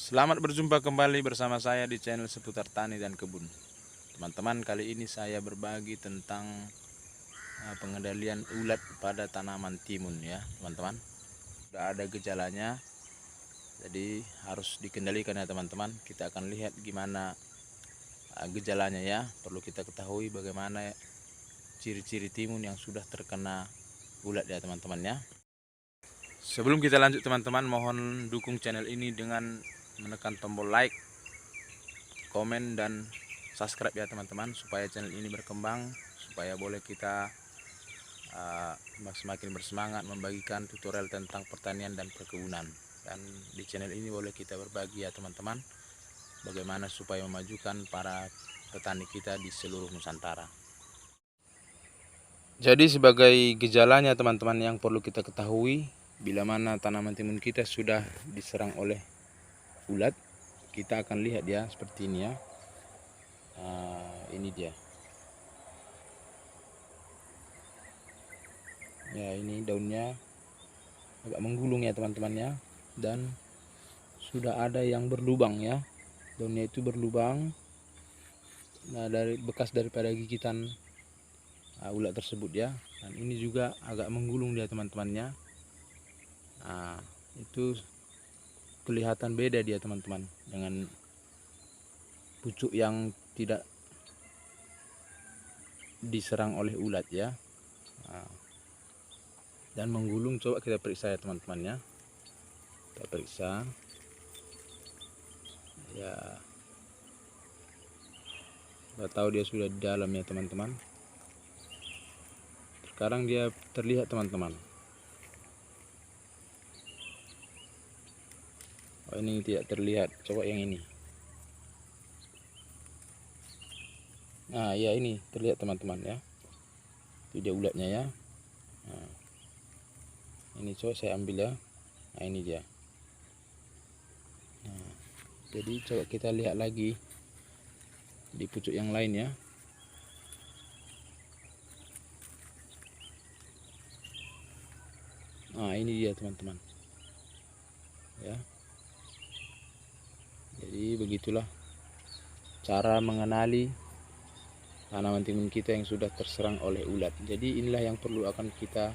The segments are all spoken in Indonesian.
Selamat berjumpa kembali bersama saya di channel seputar tani dan kebun. Teman-teman, kali ini saya berbagi tentang pengendalian ulat pada tanaman timun ya, teman-teman. Sudah ada gejalanya, jadi harus dikendalikan ya teman-teman. Kita akan lihat gimana gejalanya ya. Perlu kita ketahui bagaimana ciri-ciri timun yang sudah terkena ulat ya teman-teman ya. Sebelum kita lanjut teman-teman, mohon dukung channel ini dengan menekan tombol like, komen, dan subscribe ya teman-teman, supaya channel ini berkembang, supaya boleh kita semakin bersemangat membagikan tutorial tentang pertanian dan perkebunan. Dan di channel ini boleh kita berbagi ya teman-teman, bagaimana supaya memajukan para petani kita di seluruh Nusantara. Jadi sebagai gejalanya teman-teman yang perlu kita ketahui, bila mana tanaman timun kita sudah diserang oleh ulat, kita akan lihat ya seperti ini ya. Ini dia ya, ini daunnya agak menggulung ya teman-teman ya, dan sudah ada yang berlubang ya, daunnya itu berlubang. Nah, dari bekas daripada gigitan ulat tersebut ya. Dan ini juga agak menggulung dia teman-temannya. Nah, itu kelihatan beda dia teman-teman dengan pucuk yang tidak diserang oleh ulat ya. Nah, dan menggulung, coba kita periksa ya teman-teman ya. Kita periksa ya, udah tahu dia sudah di dalam ya teman-teman. Sekarang dia terlihat teman-teman. Oh, ini tidak terlihat, coba yang ini. Nah ya, ini terlihat teman-teman ya, itu dia ulatnya ya. Nah, ini coba saya ambil ya. Nah, ini dia. Nah, jadi coba kita lihat lagi di pucuk yang lain ya. Nah, ini dia teman-teman ya. Jadi begitulah cara mengenali tanaman timun kita yang sudah terserang oleh ulat. Jadi inilah yang perlu akan kita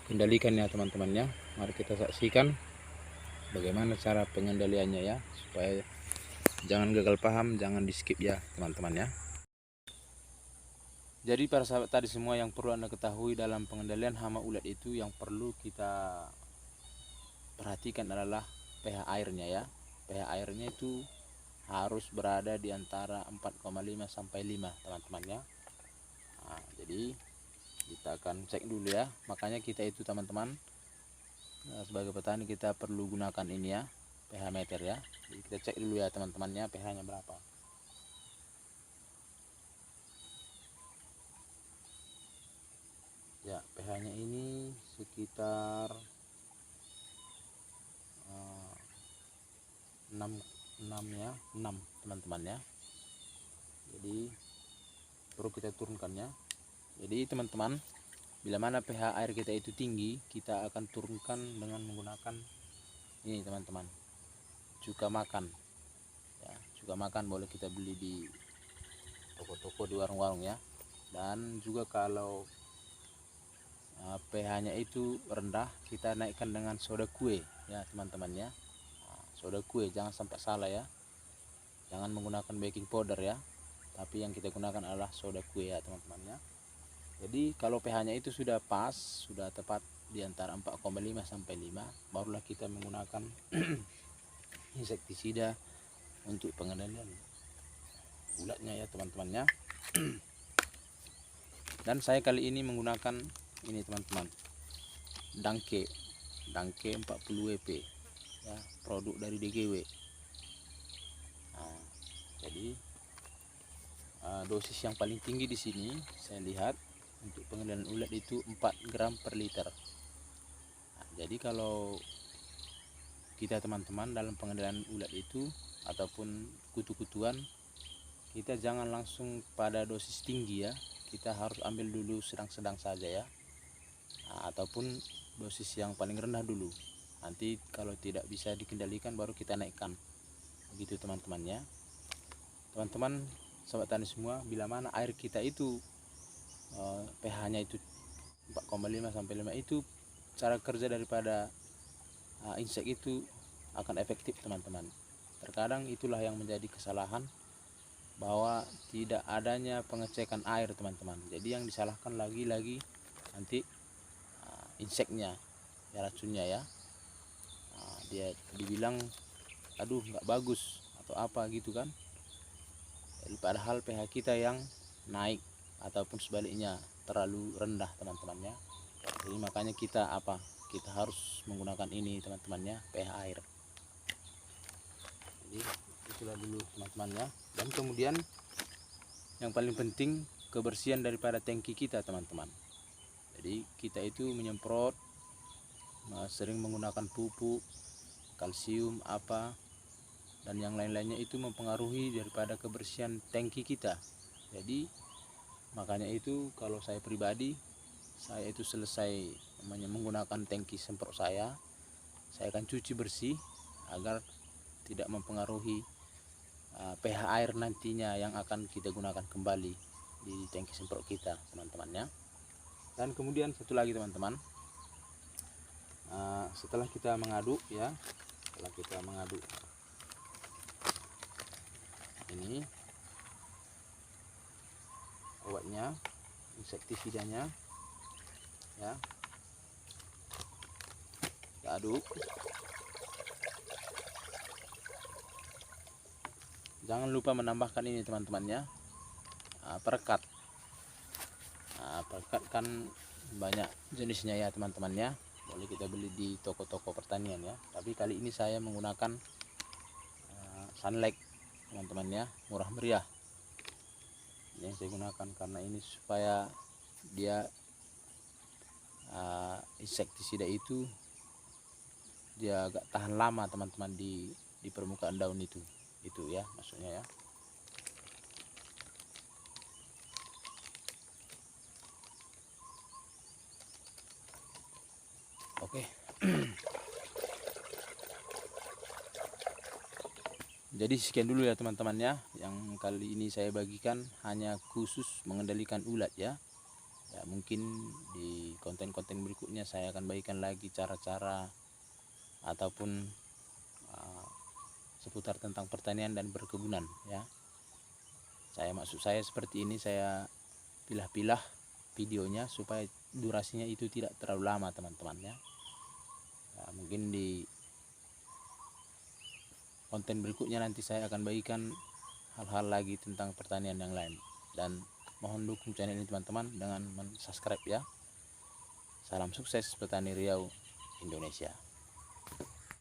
kendalikan ya teman-teman ya. Mari kita saksikan bagaimana cara pengendaliannya ya, supaya jangan gagal paham, jangan di skip ya teman-teman ya. Jadi para sahabat tadi semua, yang perlu Anda ketahui dalam pengendalian hama ulat itu, yang perlu kita perhatikan adalah pH airnya ya. pH airnya itu harus berada di antara 4,5 sampai 5 teman-teman ya. Nah, jadi kita akan cek dulu ya. Makanya kita itu teman-teman, sebagai petani kita perlu gunakan ini ya, pH meter ya. Jadi kita cek dulu ya teman-temannya, pH-nya berapa. Ya, pH-nya ini sekitar 6 ya, 6 teman-teman ya. Jadi perlu kita turunkannya. Jadi teman-teman, bila mana pH air kita itu tinggi, kita akan turunkan dengan menggunakan ini teman-teman, cuka makan ya. Cuka makan boleh kita beli di toko-toko, di warung-warung ya. Dan juga kalau pH-nya itu rendah, kita naikkan dengan soda kue ya teman-teman ya. Soda kue, jangan sampai salah ya, jangan menggunakan baking powder ya, tapi yang kita gunakan adalah soda kue ya teman-teman ya. Jadi kalau pH-nya itu sudah pas, sudah tepat di antara 4,5 sampai 5, barulah kita menggunakan insektisida untuk pengendalian ulatnya ya teman-teman ya. Dan saya kali ini menggunakan ini teman-teman, Danke 40 WP ya, produk dari DGW. Nah, jadi dosis yang paling tinggi di sini saya lihat untuk pengendalian ulat itu 4 gram per liter. Nah, jadi kalau kita teman-teman dalam pengendalian ulat itu ataupun kutu-kutuan, kita jangan langsung pada dosis tinggi ya, kita harus ambil dulu sedang-sedang saja ya. Nah, ataupun dosis yang paling rendah dulu. Nanti kalau tidak bisa dikendalikan baru kita naikkan. begitu teman-teman ya. Teman-teman sobat tani semua, bila mana air kita itu pH-nya itu 4,5 sampai 5, itu cara kerja daripada insek itu akan efektif teman-teman. Terkadang itulah yang menjadi kesalahan, bahwa tidak adanya pengecekan air teman-teman. Jadi yang disalahkan lagi-lagi nanti inseknya ya, racunnya ya. Dia dibilang aduh nggak bagus atau apa gitu kan. Jadi padahal pH kita yang naik ataupun sebaliknya terlalu rendah teman-teman ya. Jadi makanya kita kita harus menggunakan ini teman-teman ya, pH air. Jadi itulah dulu teman-teman ya. Dan kemudian yang paling penting kebersihan daripada tangki kita teman-teman. Jadi kita itu menyemprot, sering menggunakan pupuk, kalsium dan yang lain-lainnya, itu mempengaruhi daripada kebersihan tangki kita. Jadi makanya itu kalau saya pribadi, saya itu selesai menggunakan tangki semprot saya akan cuci bersih agar tidak mempengaruhi pH air nantinya yang akan kita gunakan kembali di tangki semprot kita teman-teman ya. Dan kemudian satu lagi teman-teman, setelah kita mengaduk ya, ini obatnya, insektisidanya ya, kita aduk. Jangan lupa menambahkan ini teman-teman ya, perekat. Perekat kan banyak jenisnya ya teman-teman ya, boleh kita beli di toko-toko pertanian ya. Tapi kali ini saya menggunakan Sunlight teman-teman ya, murah meriah. Ini yang saya gunakan karena ini supaya dia insektisida itu dia agak tahan lama teman-teman di permukaan daun itu ya maksudnya ya. Oke. Jadi sekian dulu ya teman-teman ya, yang kali ini saya bagikan hanya khusus mengendalikan ulat ya. Ya mungkin di konten-konten berikutnya saya akan bagikan lagi cara-cara ataupun seputar tentang pertanian dan perkebunan ya. Maksud saya seperti ini, saya pilah-pilah videonya supaya durasinya itu tidak terlalu lama teman-teman ya. Mungkin di konten berikutnya nanti saya akan bagikan hal-hal lagi tentang pertanian yang lain. Dan mohon dukung channel ini teman-teman dengan subscribe ya. Salam sukses petani Riau Indonesia.